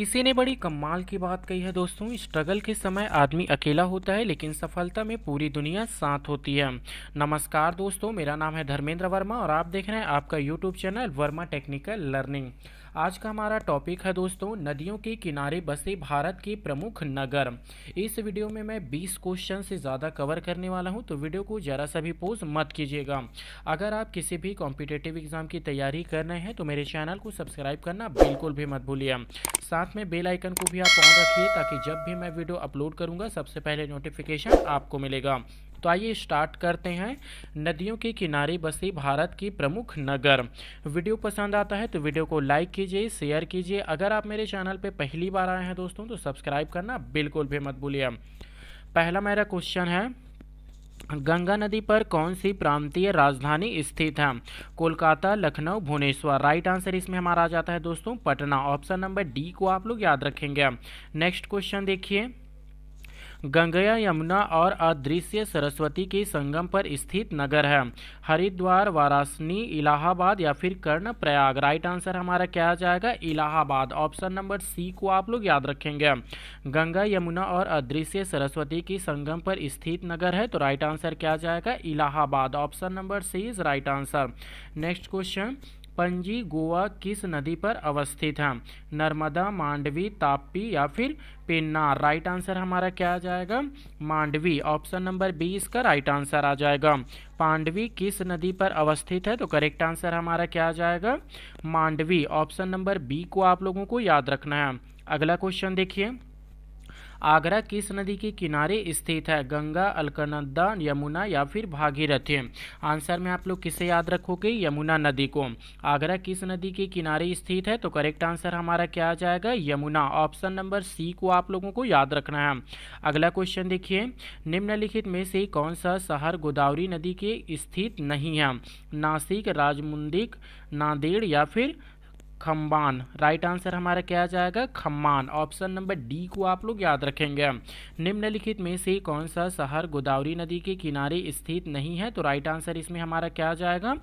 किसी ने बड़ी कमाल की बात कही है दोस्तों। स्ट्रगल के समय आदमी अकेला होता है लेकिन सफलता में पूरी दुनिया साथ होती है। नमस्कार दोस्तों, मेरा नाम है धर्मेंद्र वर्मा और आप देख रहे हैं आपका YouTube channel Verma technical learning. आज का हमारा टॉपिक है दोस्तों नदियों के किनारे बसे भारत के प्रमुख नगर। इस वीडियो में मैं 20 क्वेश्चन से ज़्यादा कवर करने वाला हूं, तो वीडियो को ज़रा सा भी पॉज मत कीजिएगा। अगर आप किसी भी कॉम्पिटिटिव एग्जाम की तैयारी कर रहे हैं तो मेरे चैनल को सब्सक्राइब करना बिल्कुल भी मत भूलिए। साथ में बेल आइकन को भी आप ऑन रखिए ताकि जब भी मैं वीडियो अपलोड करूंगा सबसे पहले नोटिफिकेशन आपको मिलेगा। तो आइए स्टार्ट करते हैं। नदियों के किनारे बसे भारत के प्रमुख नगर। वीडियो पसंद आता है तो वीडियो को लाइक कीजिए, शेयर कीजिए। अगर आप मेरे चैनल पे पहली बार आए हैं दोस्तों तो सब्सक्राइब करना बिल्कुल भी मत भूलिए। पहला मेरा क्वेश्चन है, गंगा नदी पर कौन सी प्रांतीय राजधानी स्थित है? कोलकाता, लखनऊ, भुवनेश्वर। राइट आंसर इसमें हमारा आ जाता है दोस्तों पटना। ऑप्शन नंबर डी को आप लोग याद रखेंगे। नेक्स्ट क्वेश्चन देखिए, गंगा, यमुना और अदृश्य सरस्वती के संगम पर स्थित नगर है? हरिद्वार, वाराणसी, इलाहाबाद या फिर कर्णप्रयाग। राइट आंसर हमारा क्या आ जाएगा? इलाहाबाद। ऑप्शन नंबर सी को आप लोग याद रखेंगे। गंगा, यमुना और अदृश्य सरस्वती के संगम पर स्थित नगर है, तो राइट आंसर क्या आ जाएगा? Allahabad. Option number C is right answer. Next question, Panaji Goa किस नदी पर अवस्थित है? नर्मदा, मांडवी, ताप्ती या फिर पेन्नार। राइट आंसर हमारा क्या आ जाएगा? मांडवी। ऑप्शन नंबर बी इसका राइट आंसर आ जाएगा। पांडवी किस नदी पर अवस्थित है? तो करेक्ट आंसर हमारा क्या आ जाएगा? मांडवी। ऑप्शन नंबर बी को आप लोगों को याद रखना है। अगला क्वेश्चन देखिए, आगरा किस नदी के किनारे स्थित है? गंगा, अलकनंदा, यमुना या फिर भागीरथी। आंसर में आप लोग किसे याद रखोगे? यमुना नदी को। आगरा किस नदी के किनारे स्थित है? तो करेक्ट आंसर हमारा क्या आ जाएगा? यमुना। ऑप्शन नंबर सी को आप लोगों को याद रखना है। अगला क्वेश्चन देखिए, निम्नलिखित में से कौन सा शहर गोदावरी नदी के स्थित नहीं है? नासिक, राजमुंदिक, नांदेड़ या फिर खम्बान। राइट आंसर हमारा क्या आ जाएगा? खम्मान। ऑप्शन नंबर डी को आप लोग याद रखेंगे। निम्नलिखित में से कौन सा शहर गोदावरी नदी के किनारे स्थित नहीं है? तो राइट आंसर इसमें हमारा क्या आ जाएगा?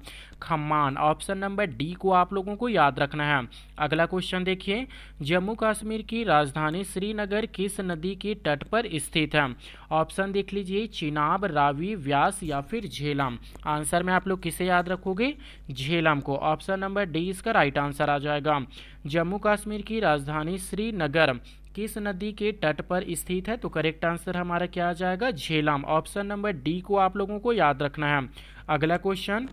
खम्मान। ऑप्शन नंबर डी को आप लोगों को याद रखना है। अगला क्वेश्चन देखिए, जम्मू कश्मीर की राजधानी श्रीनगर किस नदी के तट पर स्थित है? ऑप्शन देख लीजिए, चिनाब, रावी, व्यास या फिर झेलम। आंसर में आप लोग किसे याद रखोगे? झेलम को। ऑप्शन नंबर डी इसका राइट आंसर आ जाएगा। जम्मू कश्मीर की राजधानी श्रीनगर किस नदी के तट पर स्थित है? तो करेक्ट आंसर हमारा क्या आ जाएगा? झेलम। ऑप्शन नंबर डी को आप लोगों को याद रखना है। अगला क्वेश्चन,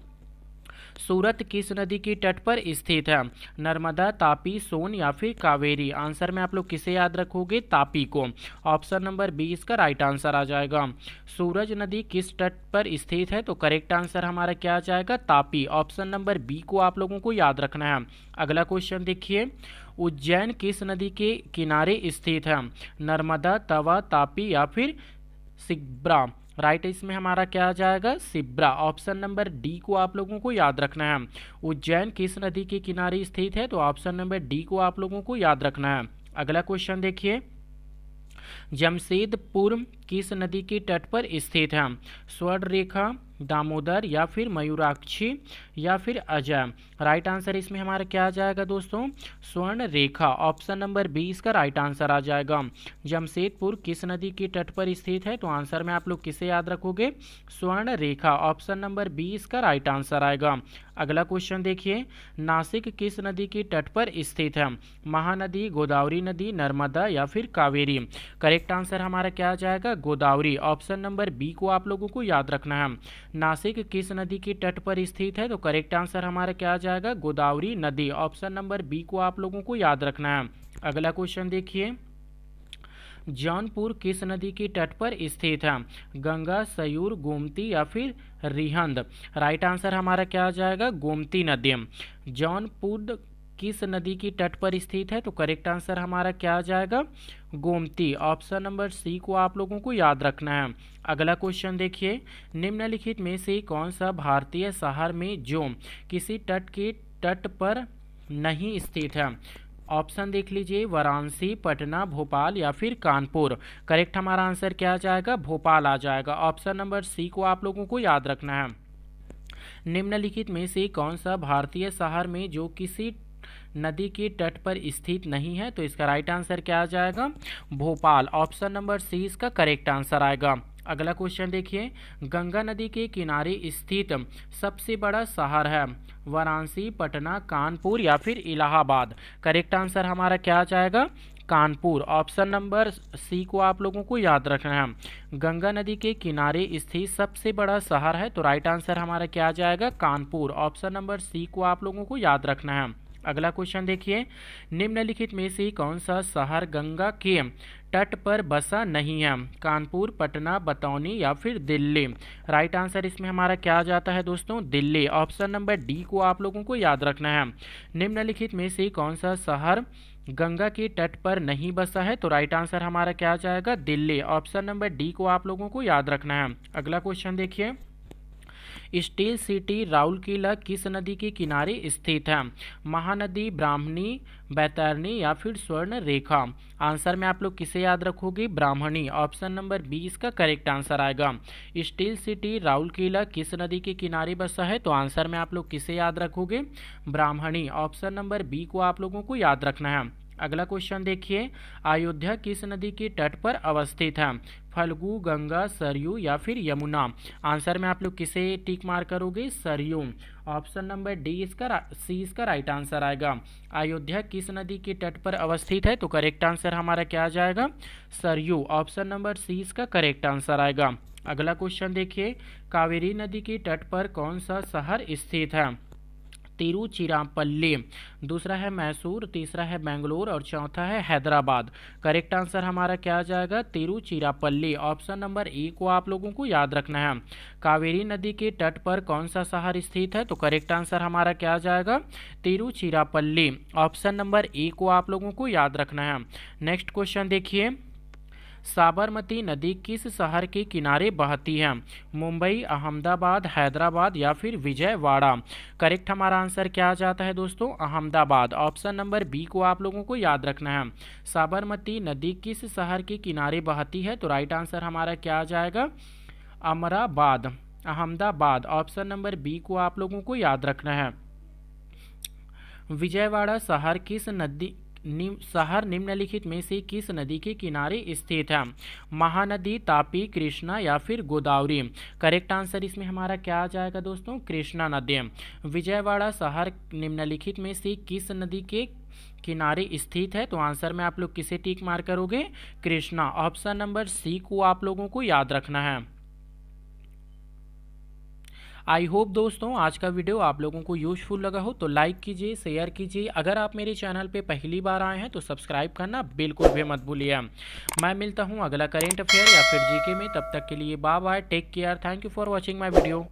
सूरत किस नदी के तट पर स्थित है? नर्मदा, तापी, सोन या फिर कावेरी। आंसर में आप लोग किसे याद रखोगे? तापी को। ऑप्शन नंबर बी इसका राइट आंसर आ जाएगा। सूरज नदी किस तट पर स्थित है? तो करेक्ट आंसर हमारा क्या आ जाएगा? तापी। ऑप्शन नंबर बी को आप लोगों को याद रखना है। अगला क्वेश्चन देखिए, उज्जैन किस नदी के किनारे स्थित है? नर्मदा, तवा, तापी या फिर सिब्रा। राइट इसमें हमारा क्या आ जाएगा? सिब्रा। ऑप्शन नंबर डी को आप लोगों को याद रखना है। उज्जैन किस नदी के किनारे स्थित है? तो ऑप्शन नंबर डी को आप लोगों को याद रखना है। अगला क्वेश्चन देखिए, जमशेदपुर किस नदी के तट पर स्थित है? स्वर्ण रेखा, दामोदर या फिर मयूराक्षी या फिर अजय। राइट आंसर इसमें हमारा क्या आ जाएगा दोस्तों? स्वर्ण रेखा। ऑप्शन नंबर बी इसका राइट आंसर आ जाएगा। जमशेदपुर किस नदी के तट पर स्थित है? तो आंसर में आप लोग किसे याद रखोगे? स्वर्ण रेखा। ऑप्शन नंबर बी इसका राइट आंसर आएगा। अगला क्वेश्चन देखिए, नासिक किस नदी के तट पर स्थित है? महानदी, गोदावरी नदी, नर्मदा या फिर कावेरी। करेक्ट आंसर हमारा क्या आ जाएगा? गोदावरी। ऑप्शन नंबर बी को आप लोगों को याद रखना है। नासिक किस नदी के तट पर स्थित है? तो करेक्ट आंसर हमारा क्या आ जाएगा? गोदावरी नदी। ऑप्शन नंबर बी को आप लोगों को याद रखना है। अगला क्वेश्चन देखिए, जौनपुर किस नदी के तट पर स्थित है? गंगा, सयूर, गोमती या फिर रिहंद। राइट आंसर हमारा क्या आ जाएगा? गोमती नदी। जौनपुर किस नदी की तट पर स्थित है? तो करेक्ट आंसर हमारा क्या आ जाएगा? गोमती। ऑप्शन नंबर सी को आप लोगों को याद रखना है। अगला क्वेश्चन देखिए, निम्नलिखित में से कौन सा भारतीय शहर में जो किसी तट के तट पर नहीं स्थित है? ऑप्शन देख लीजिए, वाराणसी, पटना, भोपाल या फिर कानपुर। करेक्ट हमारा आंसर क्या आ जाएगा? भोपाल आ जाएगा। ऑप्शन नंबर सी को आप लोगों को याद रखना है। निम्नलिखित में से कौन सा भारतीय शहर में जो किसी नदी के तट पर स्थित नहीं है, तो इसका राइट आंसर क्या आ जाएगा? भोपाल। ऑप्शन नंबर सी इसका करेक्ट आंसर आएगा। अगला क्वेश्चन देखिए, गंगा नदी के किनारे स्थित सबसे बड़ा शहर है वाराणसी, पटना, कानपुर या फिर इलाहाबाद? करेक्ट आंसर हमारा क्या आ जाएगा? कानपुर। ऑप्शन नंबर सी को आप लोगों को याद रखना है। गंगा नदी के किनारे स्थित सबसे बड़ा शहर है, तो राइट आंसर हमारा क्या आ जाएगा? कानपुर। ऑप्शन नंबर सी को आप लोगों को याद रखना है। अगला क्वेश्चन देखिए, निम्नलिखित में से कौन सा शहर गंगा के तट पर बसा नहीं है? कानपुर, पटना, बतौनी या फिर दिल्ली? राइट आंसर इसमें हमारा क्या आ जाता है दोस्तों? दिल्ली। ऑप्शन नंबर डी को आप लोगों को याद रखना है। निम्नलिखित में से कौन सा शहर गंगा के तट पर नहीं बसा है? तो राइट आंसर हमारा क्या आ जाएगा? दिल्ली। ऑप्शन नंबर डी को आप लोगों को याद रखना है। अगला क्वेश्चन देखिए, स्टील सिटी राउरकेला किस नदी के किनारे स्थित है? महानदी, ब्राह्मणी, बैतरणी या फिर स्वर्ण रेखा? आंसर में आप लोग किसे याद रखोगे? ब्राह्मणी। ऑप्शन नंबर बी इसका करेक्ट आंसर आएगा। स्टील सिटी राउरकेला किस नदी के किनारे बसा है? तो आंसर में आप लोग किसे याद रखोगे? ब्राह्मणी। ऑप्शन नंबर बी को आप लोगों को याद रखना है। अगला क्वेश्चन देखिए, अयोध्या किस नदी के तट पर अवस्थित है? फल्गु, गंगा, सरयू या फिर यमुना? आंसर में आप लोग किसे टिक मार करोगे? सरयू। ऑप्शन नंबर डी इसका सी इसका राइट आंसर आएगा। अयोध्या किस नदी के तट पर अवस्थित है? तो करेक्ट आंसर हमारा क्या आ जाएगा? सरयू। ऑप्शन नंबर सी इसका करेक्ट आंसर आएगा। अगला क्वेश्चन देखिए, कावेरी नदी के तट पर कौन सा शहर स्थित है? तिरुचिरापल्ली, दूसरा है मैसूर, तीसरा है बेंगलोर और चौथा है हैदराबाद। करेक्ट आंसर हमारा क्या आ जाएगा? तिरुचिरापल्ली। ऑप्शन नंबर ए को आप लोगों को याद रखना है। कावेरी नदी के तट पर कौन सा शहर स्थित है? तो करेक्ट आंसर हमारा क्या आ जाएगा? तिरुचिरापल्ली। ऑप्शन नंबर ए को आप लोगों को याद रखना है। नेक्स्ट क्वेश्चन देखिए, साबरमती नदी किस शहर के किनारे बहती है? मुंबई, अहमदाबाद, हैदराबाद या फिर विजयवाड़ा? करेक्ट हमारा आंसर क्या आ जाता है दोस्तों? अहमदाबाद। ऑप्शन नंबर बी को आप लोगों को याद रखना है। साबरमती नदी किस शहर के किनारे बहती है? तो राइट आंसर हमारा क्या आ जाएगा? Amrabad, Ahmedabad. Option number B को आप लोगों को याद रखना है। विजयवाड़ा शहर किस नदी शहर निम्नलिखित में से किस नदी के किनारे स्थित है? महानदी, तापी, कृष्णा या फिर गोदावरी? करेक्ट आंसर इसमें हमारा क्या आ जाएगा दोस्तों? कृष्णा नदी। विजयवाड़ा शहर निम्नलिखित में से किस नदी के किनारे स्थित है? तो आंसर में आप लोग किसे टिक मार करोगे? कृष्णा। ऑप्शन नंबर सी को आप लोगों को याद रखना है। आई होप दोस्तों आज का वीडियो आप लोगों को यूजफुल लगा हो, तो लाइक कीजिए, शेयर कीजिए। अगर आप मेरे चैनल पे पहली बार आए हैं तो सब्सक्राइब करना बिल्कुल भी मत भूलिए। मैं मिलता हूँ अगला करेंट अफेयर या फिर जीके में, तब तक के लिए bye bye, take care, thank you for watching my video.